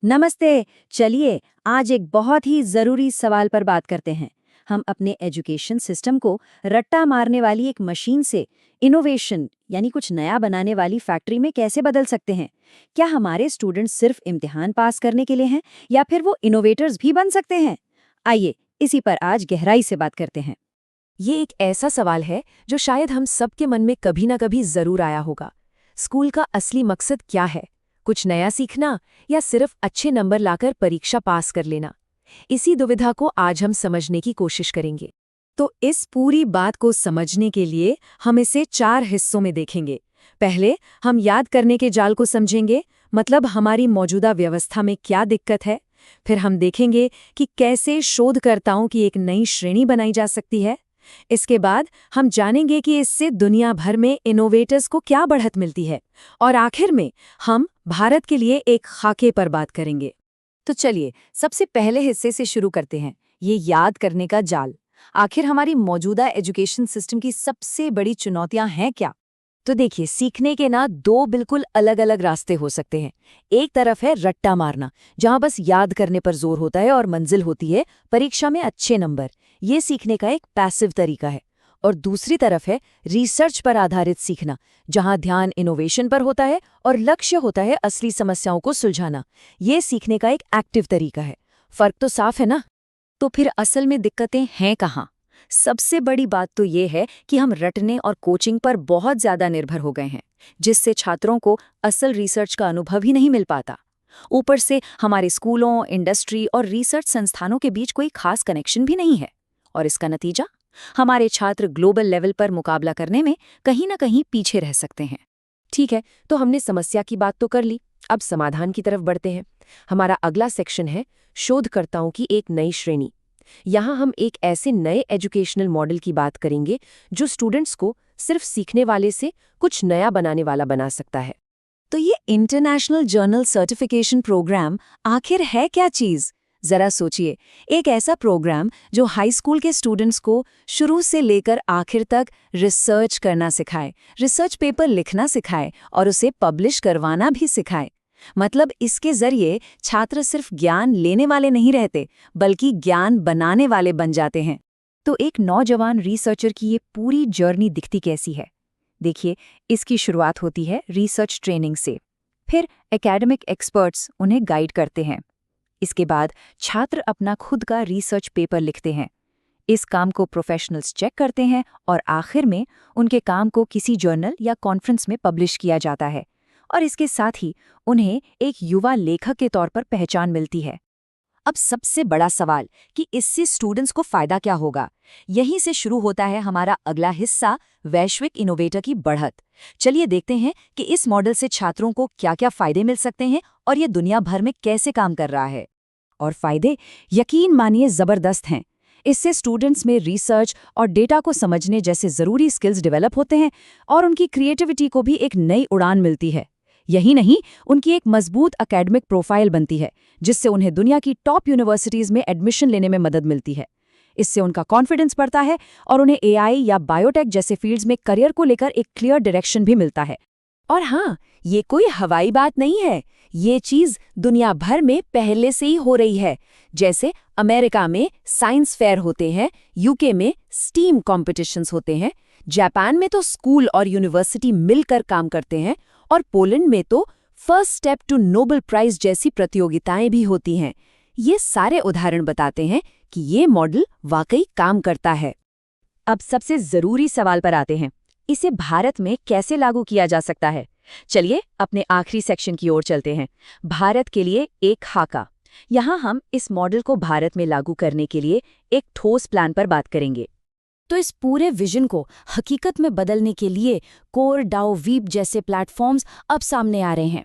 नमस्ते। चलिए आज एक बहुत ही जरूरी सवाल पर बात करते हैं। हम अपने एजुकेशन सिस्टम को रट्टा मारने वाली एक मशीन से इनोवेशन यानी कुछ नया बनाने वाली फैक्ट्री में कैसे बदल सकते हैं। क्या हमारे स्टूडेंट्स सिर्फ इम्तिहान पास करने के लिए हैं या फिर वो इनोवेटर्स भी बन सकते हैं? आइए इसी पर आज गहराई से बात करते हैं। ये एक ऐसा सवाल है जो शायद हम सबके मन में कभी ना कभी जरूर आया होगा। स्कूल का असली मकसद क्या है? कुछ नया सीखना या सिर्फ अच्छे नंबर लाकर परीक्षा पास कर लेना? इसी दुविधा को आज हम समझने की कोशिश करेंगे। तो इस पूरी बात को समझने के लिए हम इसे 4 हिस्सों में देखेंगे। पहले हम याद करने के जाल को समझेंगे, मतलब हमारी मौजूदा व्यवस्था में क्या दिक्कत है। फिर हम देखेंगे कि कैसे शोधकर्ताओं की एक नई श्रेणी बनाई जा सकती है। इसके बाद हम जानेंगे कि इससे दुनिया भर में इनोवेटर्स को क्या बढ़त मिलती है। और आखिर में हम भारत के लिए एक खाके पर बात करेंगे। तो चलिए सबसे पहले हिस्से से शुरू करते हैं, ये याद करने का जाल। आखिर हमारी मौजूदा एजुकेशन सिस्टम की सबसे बड़ी चुनौतियां हैं क्या? तो देखिए, सीखने के ना 2 बिल्कुल अलग अलग रास्ते हो सकते हैं। एक तरफ है रट्टा मारना, जहां बस याद करने पर जोर होता है और मंजिल होती है परीक्षा में अच्छे नंबर। ये सीखने का एक पैसिव तरीका है। और दूसरी तरफ है रिसर्च पर आधारित सीखना, जहां ध्यान इनोवेशन पर होता है और लक्ष्य होता है असली समस्याओं को सुलझाना। ये सीखने का एक एक्टिव तरीका है। फर्क तो साफ है ना? तो फिर असल में दिक्कतें हैं कहाँ? सबसे बड़ी बात तो ये है कि हम रटने और कोचिंग पर बहुत ज्यादा निर्भर हो गए हैं, जिससे छात्रों को असल रिसर्च का अनुभव ही नहीं मिल पाता। ऊपर से हमारे स्कूलों, इंडस्ट्री और रिसर्च संस्थानों के बीच कोई खास कनेक्शन भी नहीं है। और इसका नतीजा, हमारे छात्र ग्लोबल लेवल पर मुकाबला करने में कहीं ना कहीं पीछे रह सकते हैं। ठीक है, तो हमने समस्या की बात तो कर ली। अब समाधान की तरफ बढ़ते हैं। हमारा अगला सेक्शन है शोधकर्ताओं की एक नई श्रेणी। यहाँ हम एक ऐसे नए एजुकेशनल मॉडल की बात करेंगे जो स्टूडेंट्स को सिर्फ सीखने वाले से कुछ नया बनाने वाला बना सकता है। तो ये इंटरनेशनल जर्नल सर्टिफिकेशन प्रोग्राम आखिर है क्या चीज? जरा सोचिए, एक ऐसा प्रोग्राम जो हाई स्कूल के स्टूडेंट्स को शुरू से लेकर आखिर तक रिसर्च करना सिखाए, रिसर्च पेपर लिखना सिखाए और उसे पब्लिश करवाना भी सिखाए। मतलब इसके जरिए छात्र सिर्फ ज्ञान लेने वाले नहीं रहते, बल्कि ज्ञान बनाने वाले बन जाते हैं। तो एक नौजवान रिसर्चर की ये पूरी जर्नी दिखती कैसी है? देखिए, इसकी शुरुआत होती है रिसर्च ट्रेनिंग से। फिर एकेडमिक एक्सपर्ट्स उन्हें गाइड करते हैं। इसके बाद छात्र अपना खुद का रिसर्च पेपर लिखते हैं। इस काम को प्रोफेशनल्स चेक करते हैं और आखिर में उनके काम को किसी जर्नल या कॉन्फ्रेंस में पब्लिश किया जाता है। और इसके साथ ही उन्हें एक युवा लेखक के तौर पर पहचान मिलती है। अब सबसे बड़ा सवाल कि इससे स्टूडेंट्स को फायदा क्या होगा? यहीं से शुरू होता है हमारा अगला हिस्सा, वैश्विक इनोवेटर की बढ़त। चलिए देखते हैं कि इस मॉडल से छात्रों को क्या-क्या फायदे मिल सकते हैं और ये दुनिया भर में कैसे काम कर रहा है। और फायदे, यकीन मानिए, जबरदस्त हैं। इससे स्टूडेंट्स में रिसर्च और डेटा को समझने जैसे जरूरी स्किल्स डेवलप होते हैं और उनकी क्रिएटिविटी को भी एक नई उड़ान मिलती है। यही नहीं, उनकी एक मजबूत एकेडमिक प्रोफाइल बनती है, जिससे उन्हें दुनिया की टॉप यूनिवर्सिटीज में एडमिशन लेने में मदद मिलती है। इससे उनका कॉन्फिडेंस बढ़ता है और उन्हें एआई या बायोटेक जैसे फील्ड्स में करियर को लेकर एक क्लियर डायरेक्शन भी मिलता है। और हाँ, ये कोई हवाई बात नहीं है। ये चीज दुनिया भर में पहले से ही हो रही है। जैसे अमेरिका में साइंस फेयर होते हैं, यूके में स्टीम कॉम्पिटिशन्स होते हैं, जापान में तो स्कूल और यूनिवर्सिटी मिलकर काम करते हैं और पोलैंड में तो first step to Nobel prize जैसी प्रतियोगिताएं भी होती हैं। ये सारे उदाहरण बताते हैं कि ये मॉडल वाकई काम करता है। अब सबसे जरूरी सवाल पर आते हैं, इसे भारत में कैसे लागू किया जा सकता है? चलिए अपने आखिरी सेक्शन की ओर चलते हैं, भारत के लिए एक खाका। यहाँ हम इस मॉडल को भारत में लागू करने के लिए एक ठोस प्लान पर बात करेंगे। तो इस पूरे विजन को हकीकत में बदलने के लिए कोर, डाओ, वीप जैसे प्लेटफॉर्म्स अब सामने आ रहे हैं।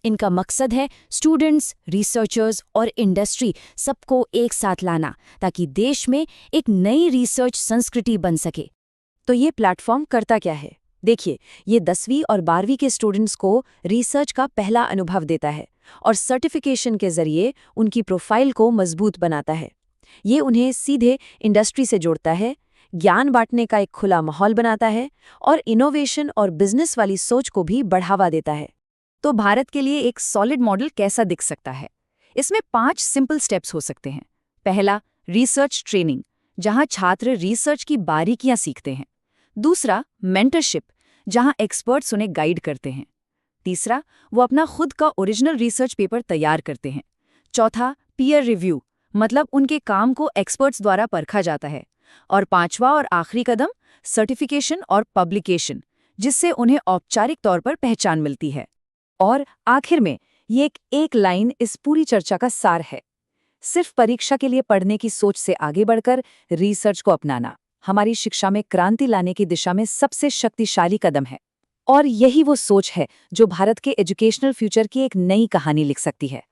इनका मकसद है स्टूडेंट्स, रिसर्चर्स और इंडस्ट्री सबको एक साथ लाना, ताकि देश में एक नई रिसर्च संस्कृति बन सके। तो ये प्लेटफॉर्म करता क्या है? देखिए, ये 10वीं और 12वीं के स्टूडेंट्स को रिसर्च का पहला अनुभव देता है और सर्टिफिकेशन के जरिए उनकी प्रोफाइल को मजबूत बनाता है। ये उन्हें सीधे इंडस्ट्री से जोड़ता है, ज्ञान बांटने का एक खुला माहौल बनाता है और इनोवेशन और बिजनेस वाली सोच को भी बढ़ावा देता है। तो भारत के लिए एक सॉलिड मॉडल कैसा दिख सकता है? इसमें 5 सिंपल स्टेप्स हो सकते हैं। पहला, रिसर्च ट्रेनिंग, जहां छात्र रिसर्च की बारीकियां सीखते हैं। दूसरा, मेंटरशिप, जहां एक्सपर्ट्स उन्हें गाइड करते हैं। तीसरा, वो अपना खुद का ओरिजिनल रिसर्च पेपर तैयार करते हैं। चौथा, पीयर रिव्यू, मतलब उनके काम को एक्सपर्ट्स द्वारा परखा जाता है। और पांचवा और आखिरी कदम, सर्टिफिकेशन और पब्लिकेशन, जिससे उन्हें औपचारिक तौर पर पहचान मिलती है। और आखिर में ये एक लाइन इस पूरी चर्चा का सार है। सिर्फ परीक्षा के लिए पढ़ने की सोच से आगे बढ़कर रिसर्च को अपनाना हमारी शिक्षा में क्रांति लाने की दिशा में सबसे शक्तिशाली कदम है। और यही वो सोच है जो भारत के एजुकेशनल फ्यूचर की एक नई कहानी लिख सकती है।